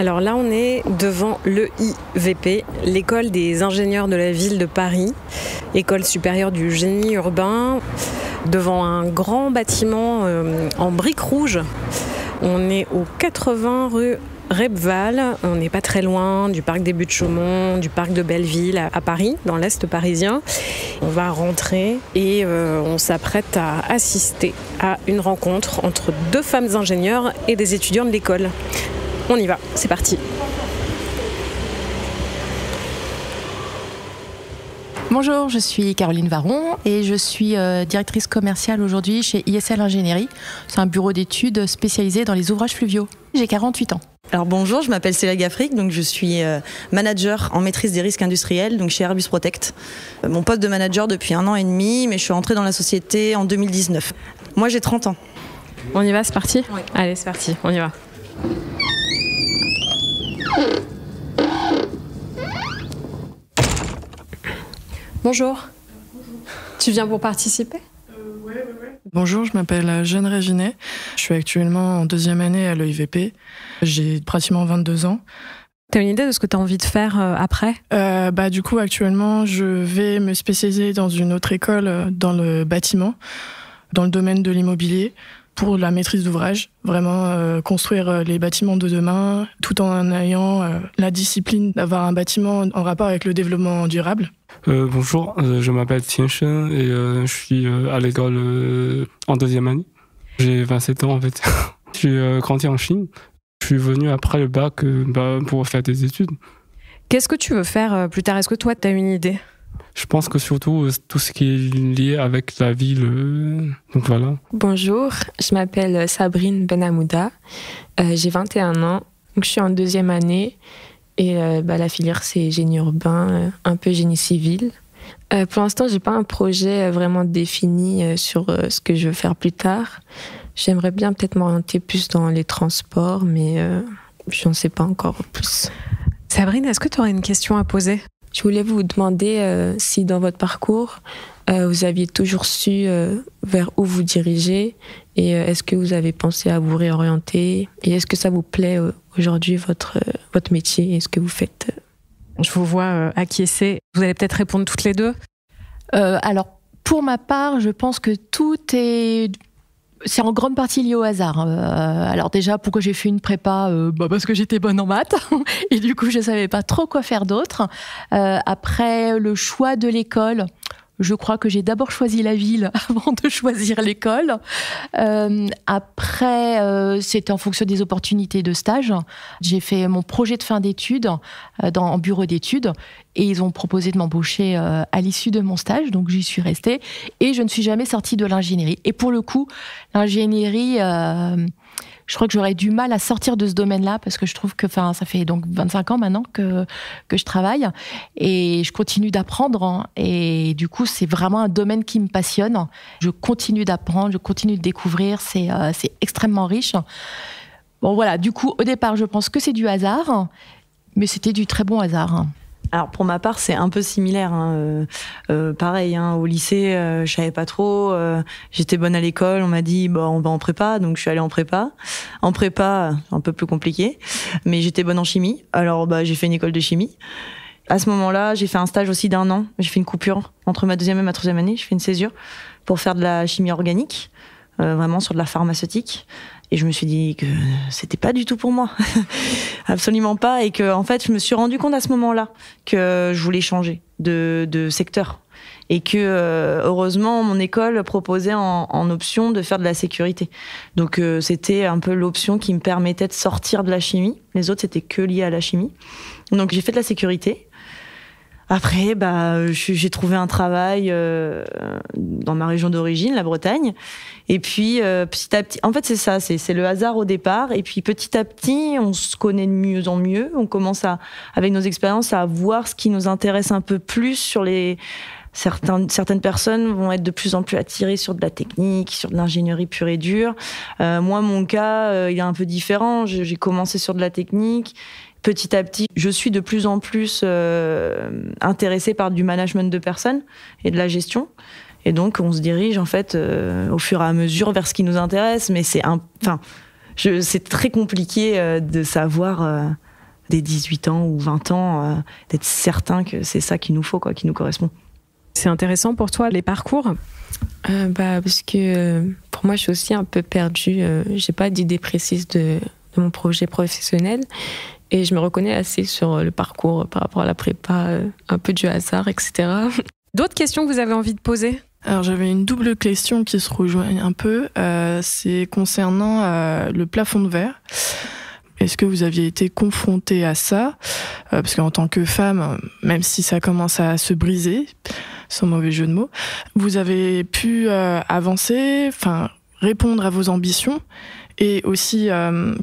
Alors là, on est devant l'EIVP, l'école des ingénieurs de la ville de Paris, école supérieure du génie urbain, devant un grand bâtiment en briques rouges. On est au 80 rue Repval, on n'est pas très loin du parc des Buttes-Chaumont, du parc de Belleville à Paris, dans l'Est parisien. On va rentrer et on s'apprête à assister à une rencontre entre deux femmes ingénieurs et des étudiants de l'école. On y va, c'est parti. Bonjour, je suis Caroline Varon et je suis directrice commerciale aujourd'hui chez ISL Ingénierie. C'est un bureau d'études spécialisé dans les ouvrages fluviaux. J'ai 48 ans. Alors bonjour, je m'appelle Célia Gaffric, donc je suis manager en maîtrise des risques industriels donc chez Airbus Protect. Mon poste de manager depuis 1 an et demi, mais je suis entrée dans la société en 2019. Moi j'ai 30 ans. On y va, c'est parti ? Oui. Allez, c'est parti, on y va. Bonjour. Tu viens pour participer ? Ouais. Bonjour, je m'appelle Jeanne Réginet. Je suis actuellement en 2e année à l'EIVP. J'ai pratiquement 22 ans. T'as une idée de ce que t'as envie de faire après ? Du coup, actuellement, je vais me spécialiser dans une autre école dans le bâtiment, dans le domaine de l'immobilier, pour la maîtrise d'ouvrage. Vraiment construire les bâtiments de demain, tout en ayant la discipline d'avoir un bâtiment en rapport avec le développement durable. Bonjour, je m'appelle Tian Shen et je suis à l'école en 2e année. J'ai 27 ans en fait. J'ai grandi en Chine. Je suis venu après le bac pour faire des études. Qu'est-ce que tu veux faire plus tard ? Est-ce que toi, tu as une idée ? Je pense que surtout tout ce qui est lié avec la ville. Donc voilà. Bonjour, je m'appelle Sabrine Benhamouda. J'ai 21 ans. Donc je suis en 2e année. Et la filière, c'est génie urbain, un peu génie civil. Pour l'instant, j'ai pas un projet vraiment défini sur ce que je veux faire plus tard. J'aimerais bien peut-être m'orienter plus dans les transports, mais je n'en sais pas encore plus. Sabrine, est-ce que tu aurais une question à poser ? Je voulais vous demander si dans votre parcours, vous aviez toujours su vers où vous dirigez et est-ce que vous avez pensé à vous réorienter et est-ce que ça vous plaît aujourd'hui votre métier et ce que vous faites ? Je vous vois acquiescer. Vous allez peut-être répondre toutes les deux. Alors, pour ma part, je pense que c'est en grande partie lié au hasard. Alors déjà, pourquoi j'ai fait une prépa ? Parce que j'étais bonne en maths et du coup, je ne savais pas trop quoi faire d'autre. Après, le choix de l'école, je crois que j'ai d'abord choisi la ville avant de choisir l'école. Après, c'était en fonction des opportunités de stage. J'ai fait mon projet de fin d'études en bureau d'études et ils ont proposé de m'embaucher à l'issue de mon stage. Donc, j'y suis restée et je ne suis jamais sortie de l'ingénierie. Et pour le coup, l'ingénierie... je crois que j'aurais du mal à sortir de ce domaine-là parce que je trouve que ça fait donc 25 ans maintenant que je travaille et je continue d'apprendre et du coup c'est vraiment un domaine qui me passionne. Je continue d'apprendre, je continue de découvrir, c'est extrêmement riche. Bon voilà, du coup au départ je pense que c'est du hasard, mais c'était du très bon hasard. Alors pour ma part, c'est un peu similaire. Pareil, au lycée, je savais pas trop. J'étais bonne à l'école. On m'a dit, on va en prépa, donc je suis allée en prépa. En prépa, un peu plus compliqué, mais j'étais bonne en chimie. Alors j'ai fait une école de chimie. À ce moment-là, j'ai fait un stage aussi d'1 an. J'ai fait une coupure entre ma 2e et ma 3e année. J'ai fait une césure pour faire de la chimie organique, vraiment sur de la pharmaceutique. Et je me suis dit que c'était pas du tout pour moi. Absolument pas. Et que, en fait, je me suis rendu compte à ce moment-là que je voulais changer de secteur. Et que, heureusement, mon école proposait en option de faire de la sécurité. Donc, c'était un peu l'option qui me permettait de sortir de la chimie. Les autres, c'était que lié à la chimie. Donc, j'ai fait de la sécurité. Après, j'ai trouvé un travail dans ma région d'origine, la Bretagne. Et puis, petit à petit, en fait, c'est ça, c'est le hasard au départ. Et puis, petit à petit, on se connaît de mieux en mieux. On commence avec nos expériences, à voir ce qui nous intéresse un peu plus sur certaines personnes vont être de plus en plus attirées sur de la technique, sur de l'ingénierie pure et dure. Moi, mon cas, il est un peu différent. J'ai commencé sur de la technique. Petit à petit, je suis de plus en plus intéressée par du management de personnes et de la gestion. Et donc, on se dirige en fait au fur et à mesure vers ce qui nous intéresse. Mais c'est très compliqué de savoir dès 18 ans ou 20 ans, d'être certain que c'est ça qu'il nous faut, quoi, qui nous correspond. C'est intéressant pour toi, les parcours ? Parce que pour moi, je suis aussi un peu perdue. J'ai pas d'idée précise de mon projet professionnel. Et je me reconnais assez sur le parcours par rapport à la prépa, un peu du hasard, etc. D'autres questions que vous avez envie de poser ? Alors j'avais une double question qui se rejoignent un peu. C'est concernant le plafond de verre. Est-ce que vous aviez été confronté à ça ? Parce qu'en tant que femme, même si ça commence à se briser, sans mauvais jeu de mots, vous avez pu avancer, répondre à vos ambitions et aussi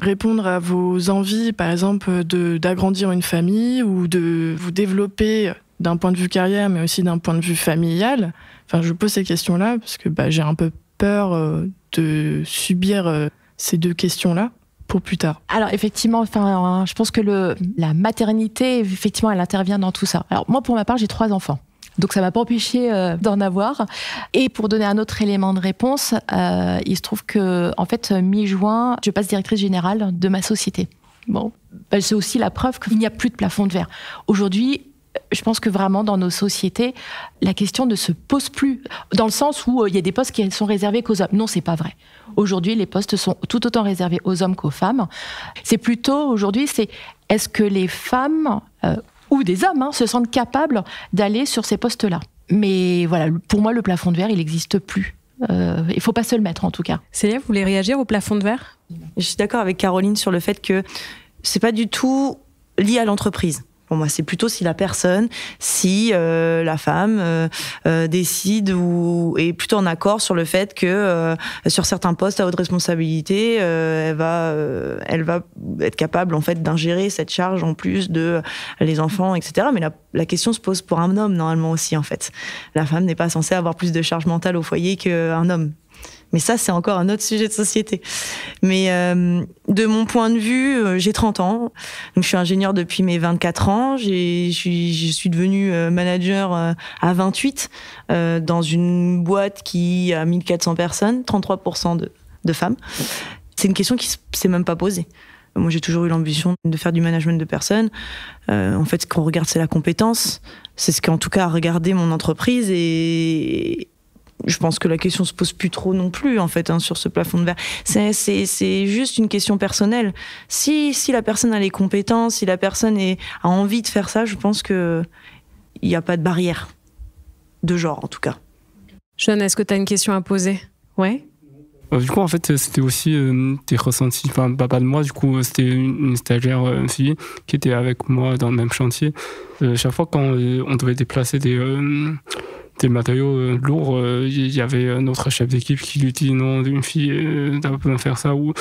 répondre à vos envies, par exemple, d'agrandir une famille ou de vous développer d'un point de vue carrière, mais aussi d'un point de vue familial. Je pose ces questions-là parce que j'ai un peu peur de subir ces deux questions-là pour plus tard. Alors effectivement, je pense que la maternité, effectivement, elle intervient dans tout ça. Alors moi, pour ma part, j'ai 3 enfants. Donc ça m'a pas empêché d'en avoir. Et pour donner un autre élément de réponse, il se trouve que en fait mi-juin, je passe directrice générale de ma société. Bon, c'est aussi la preuve qu'il n'y a plus de plafond de verre. Aujourd'hui, je pense que vraiment dans nos sociétés, la question ne se pose plus, dans le sens où il y a des postes qui sont réservés qu'aux hommes. Non, c'est pas vrai. Aujourd'hui, les postes sont tout autant réservés aux hommes qu'aux femmes. C'est plutôt aujourd'hui, est-ce que les femmes ou des hommes se sentent capables d'aller sur ces postes-là. Mais voilà, pour moi, le plafond de verre, il n'existe plus. Il faut pas se le mettre, en tout cas. Célia, vous voulez réagir au plafond de verre ? Je suis d'accord avec Caroline sur le fait que c'est pas du tout lié à l'entreprise. Pour moi, c'est plutôt si la personne, si la femme décide ou est plutôt en accord sur le fait que sur certains postes à haute responsabilité, elle va être capable en fait d'ingérer cette charge en plus de les enfants, etc. Mais la question se pose pour un homme normalement aussi en fait. La femme n'est pas censée avoir plus de charge mentale au foyer qu'un homme. Mais ça, c'est encore un autre sujet de société. Mais de mon point de vue, j'ai 30 ans. Donc, je suis ingénieure depuis mes 24 ans. Je suis devenue manager à 28 dans une boîte qui a 1400 personnes, 33% de femmes. C'est une question qui ne s'est même pas posée. Moi, j'ai toujours eu l'ambition de faire du management de personnes. En fait, ce qu'on regarde, c'est la compétence. C'est ce qu'en tout cas a regardé mon entreprise et je pense que la question se pose plus trop non plus en fait sur ce plafond de verre. C'est juste une question personnelle. Si la personne a les compétences, si la personne a envie de faire ça, je pense que il n'y a pas de barrière de genre en tout cas. Sean, est-ce que tu as une question à poser ? Ouais. Du coup, en fait, c'était aussi des ressentis, pas de moi, du coup, c'était une stagiaire fille qui était avec moi dans le même chantier. Chaque fois quand on devait déplacer des matériaux lourds, il y avait notre chef d'équipe qui lui dit non, une fille n'a pas besoin de faire ça. Ou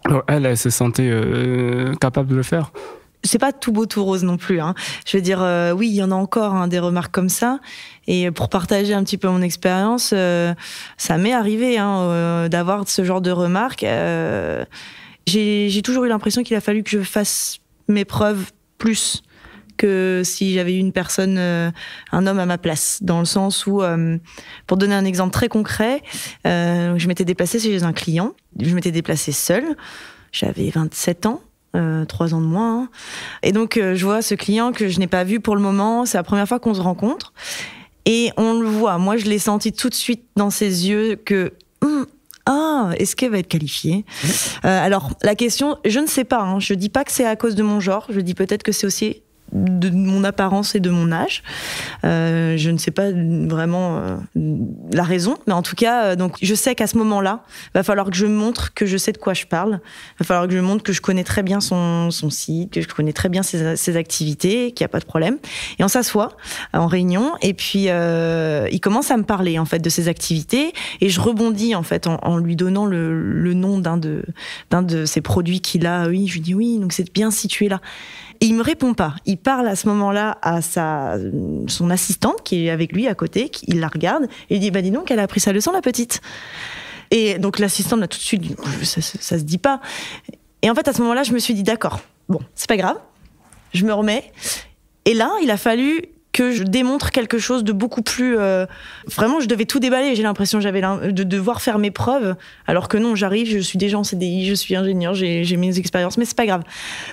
alors elle se sentait capable de le faire. C'est pas tout beau tout rose non plus. Je veux dire, oui, il y en a encore des remarques comme ça. Et pour partager un petit peu mon expérience, ça m'est arrivé d'avoir ce genre de remarques. J'ai toujours eu l'impression qu'il a fallu que je fasse mes preuves plus que si j'avais eu une personne, un homme à ma place, dans le sens où, pour donner un exemple très concret, je m'étais déplacée chez un client, je m'étais déplacée seule, j'avais 27 ans, 3 ans de moins, et donc je vois ce client que je n'ai pas vu pour le moment, c'est la première fois qu'on se rencontre, et on le voit, moi je l'ai senti tout de suite dans ses yeux que... est-ce qu'elle va être qualifiée ? Alors, la question, je ne sais pas, je dis pas que c'est à cause de mon genre, je dis peut-être que c'est aussi de mon apparence et de mon âge. Je ne sais pas vraiment la raison, mais en tout cas, donc je sais qu'à ce moment-là, va falloir que je montre que je sais de quoi je parle. Va falloir que je montre que je connais très bien son site, que je connais très bien ses activités, qu'il n'y a pas de problème. Et on s'assoit en réunion, et puis il commence à me parler en fait de ses activités, et je rebondis en fait en lui donnant le nom d'un de ses produits qu'il a. Oui, je lui dis oui, donc c'est bien situé là. Et il me répond pas. Il parle à ce moment-là à son assistante qui est avec lui à côté, il la regarde et il dit dis donc, elle a appris sa leçon la petite. Et donc l'assistante a tout de suite dit ça se dit pas. Et en fait à ce moment-là je me suis dit d'accord, bon c'est pas grave, je me remets. Et là il a fallu que je démontre quelque chose de beaucoup plus... Vraiment, je devais tout déballer. J'ai l'impression j'avais de devoir faire mes preuves, alors que non, j'arrive, je suis déjà en CDI, je suis ingénieur, j'ai mes expériences, mais c'est pas grave.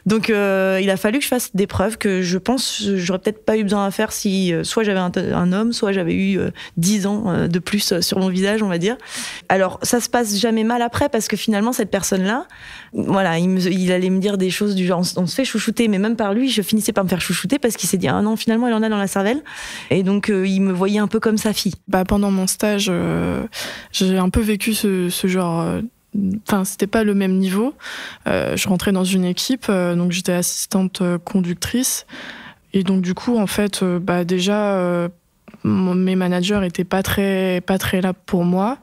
Donc, il a fallu que je fasse des preuves que je pense j'aurais peut-être pas eu besoin à faire si soit j'avais un homme, soit j'avais eu 10 ans de plus sur mon visage, on va dire. Alors, ça se passe jamais mal après, parce que finalement, cette personne-là, voilà, il allait me dire des choses du genre, on se fait chouchouter, mais même par lui, je finissais par me faire chouchouter parce qu'il s'est dit, ah non, finalement, il en a dans la cervelle. Et donc, il me voyait un peu comme sa fille. Pendant mon stage, j'ai un peu vécu ce genre... Enfin, c'était pas le même niveau. Je rentrais dans une équipe, donc j'étais assistante conductrice. Et donc, du coup, en fait, déjà, mes managers étaient pas très là pour moi.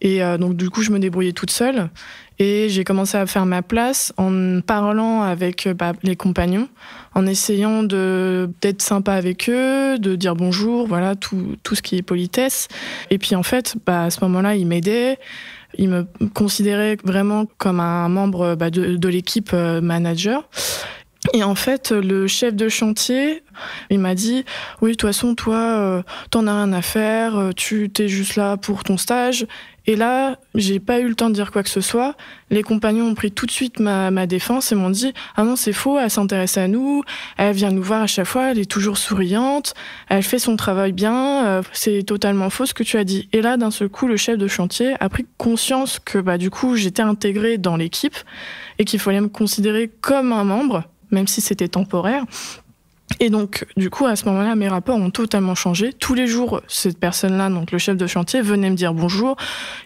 Et donc, du coup, je me débrouillais toute seule. Et j'ai commencé à faire ma place en parlant avec les compagnons, en essayant d'être sympa avec eux, de dire bonjour, voilà, tout ce qui est politesse. Et puis, en fait, à ce moment-là, ils m'aidaient. Ils me considéraient vraiment comme un membre de l'équipe manager. Et en fait, le chef de chantier, il m'a dit « Oui, de toute façon, toi, t'en as rien à faire, tu t'es juste là pour ton stage. » Et là, j'ai pas eu le temps de dire quoi que ce soit. Les compagnons ont pris tout de suite ma défense et m'ont dit « Ah non, c'est faux, elle s'intéresse à nous, elle vient nous voir à chaque fois, elle est toujours souriante, elle fait son travail bien, c'est totalement faux ce que tu as dit. » Et là, d'un seul coup, le chef de chantier a pris conscience que du coup, j'étais intégrée dans l'équipe et qu'il fallait me considérer comme un membre, même si c'était temporaire. Et donc, du coup, à ce moment-là, mes rapports ont totalement changé. Tous les jours, cette personne-là, donc le chef de chantier, venait me dire bonjour.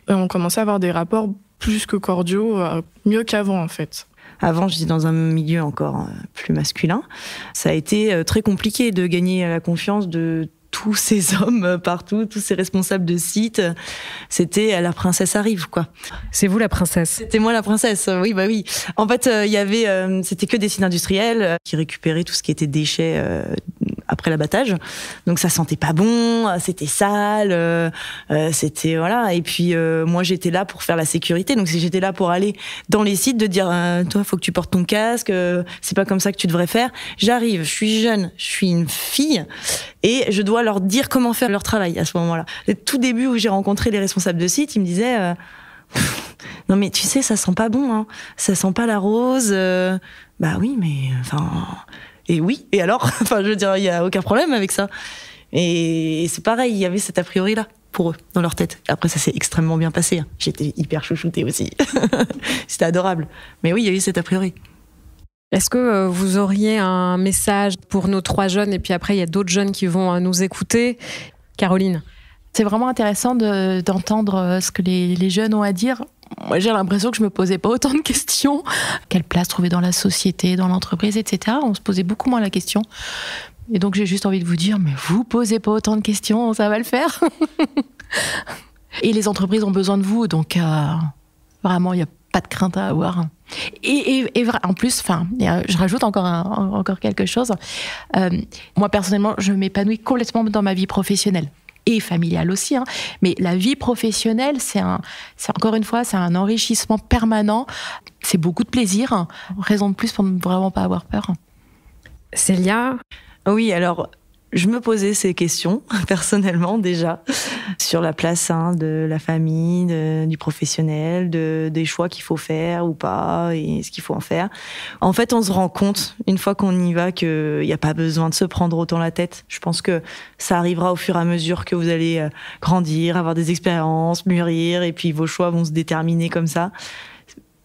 Et on commençait à avoir des rapports plus que cordiaux, mieux qu'avant, en fait. Avant, j'étais dans un milieu encore plus masculin. Ça a été très compliqué de gagner la confiance de tous ces hommes partout, tous ces responsables de site. C'était la princesse arrive, quoi. C'est vous la princesse? C'était moi la princesse, oui, oui. En fait, il y avait, c'était que des sites industriels qui récupéraient tout ce qui était déchets après l'abattage. Donc ça sentait pas bon, c'était sale, c'était voilà. Et puis moi j'étais là pour faire la sécurité. Donc j'étais là pour aller dans les sites, de dire toi faut que tu portes ton casque, c'est pas comme ça que tu devrais faire. J'arrive, je suis jeune, je suis une fille et je dois leur dire comment faire leur travail à ce moment-là. Le tout début où j'ai rencontré les responsables de site, ils me disaient non mais tu sais ça sent pas bon, hein. Ça sent pas la rose. Bah oui mais enfin. Et oui, et alors enfin, je veux dire, il n'y a aucun problème avec ça. Et c'est pareil, il y avait cet a priori-là pour eux, dans leur tête. Après, ça s'est extrêmement bien passé. J'étais hyper chouchoutée aussi. C'était adorable. Mais oui, il y a eu cet a priori. Est-ce que vous auriez un message pour nos 3 jeunes, et puis après, il y a d'autres jeunes qui vont nous écouter? Caroline? C'est vraiment intéressant d'entendre ce que les jeunes ont à dire. Moi, j'ai l'impression que je me posais pas autant de questions. Quelle place trouver dans la société, dans l'entreprise, etc. On se posait beaucoup moins la question. Et donc, j'ai juste envie de vous dire, mais vous posez pas autant de questions, ça va le faire. Et les entreprises ont besoin de vous, donc vraiment, il n'y a pas de crainte à avoir. Et en plus, je rajoute encore quelque chose. Moi, personnellement, je m'épanouis complètement dans ma vie professionnelle. Et familiale aussi, hein. Mais la vie professionnelle, c'est encore une fois, c'est un enrichissement permanent. C'est beaucoup de plaisir. Raison de plus pour ne vraiment pas avoir peur. Célia? Oui, alors, je me posais ces questions, personnellement, déjà, sur la place de la famille, du professionnel, des choix qu'il faut faire ou pas, et ce qu'il faut en faire. En fait, on se rend compte, une fois qu'on y va, qu'il n'y a pas besoin de se prendre autant la tête. Je pense que ça arrivera au fur et à mesure que vous allez grandir, avoir des expériences, mûrir, et puis vos choix vont se déterminer comme ça.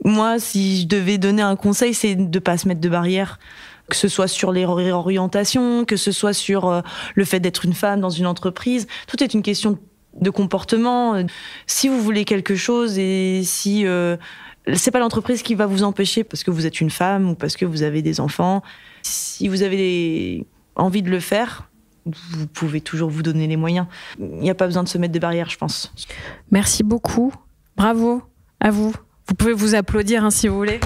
Moi, si je devais donner un conseil, c'est de ne pas se mettre de barrières, que ce soit sur les réorientations, que ce soit sur le fait d'être une femme dans une entreprise. Tout est une question de comportement. Si vous voulez quelque chose et si c'est pas l'entreprise qui va vous empêcher parce que vous êtes une femme ou parce que vous avez des enfants, si vous avez envie de le faire, vous pouvez toujours vous donner les moyens. Il n'y a pas besoin de se mettre des barrières, je pense. Merci beaucoup. Bravo à vous. Vous pouvez vous applaudir si vous voulez.